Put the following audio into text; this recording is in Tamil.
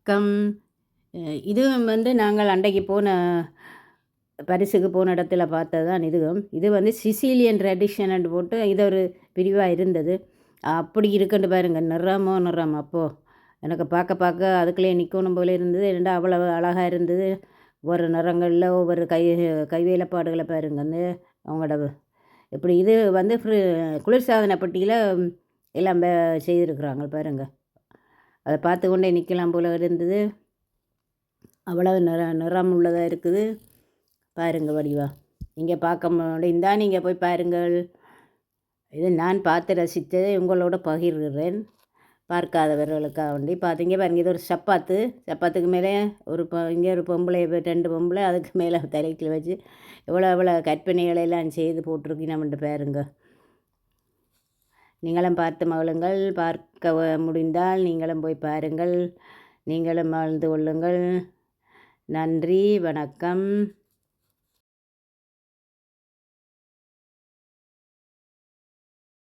வணக்கம். இதுவும் நாங்கள் அன்றைக்கு போன பரிசுக்கு போன இடத்துல பார்த்தது தான் இதுவும். இது சிசிலியன் ட்ரெடிஷன்னு போட்டு இது ஒரு பிரிவா இருந்தது. அப்படி இருக்குன்னு பாருங்க. நிறமோ நிறம். அப்போ எனக்கு பார்க்க பார்க்க அதுக்குள்ளேயே நிற்கணும் போல இருந்தது. ஏன்டா அவ்வளவு அழகா இருந்தது. ஒவ்வொரு நிறங்கள்ல ஒவ்வொரு கை வேலைப்பாடுகள பாருங்க. அவங்களோட இப்படி இது குளிர்சாதன பெட்டியில எல்லாம் செய்திருக்கிறாங்க பாருங்க. அத பார்த்து கொண்டே நிற்கலாம் போல இருந்தது. அவ்வளவு நிறம் உள்ளதா இருக்குது. பாருங்க வடிவா. நீங்க பார்க்க முடிந்தா நீங்க போய் பாருங்கள். இது நான் பார்த்து ரசித்ததை உங்களோட பகிர்கிறேன். பார்க்காதவர்களுக்காக வேண்டி பார்த்தீங்க பாருங்க. இது ஒரு சப்பாத்து. சப்பாத்துக்கு மேலே இங்கே ஒரு பொம்பளை 2 பொம்பளை அதுக்கு மேலே தலைக்கில் வச்சு எவ்வளோ கற்பனைகளை எல்லாம் செய்து போட்டிருக்கீங்கன்னு பாருங்க. நீங்களும் பார்த்து மகிழுங்கள். பார்க்க முடிந்தால் நீங்களும் போய் பாருங்கள். நீங்களும் மகிழ்ந்து கொள்ளுங்கள். நன்றி, வணக்கம்.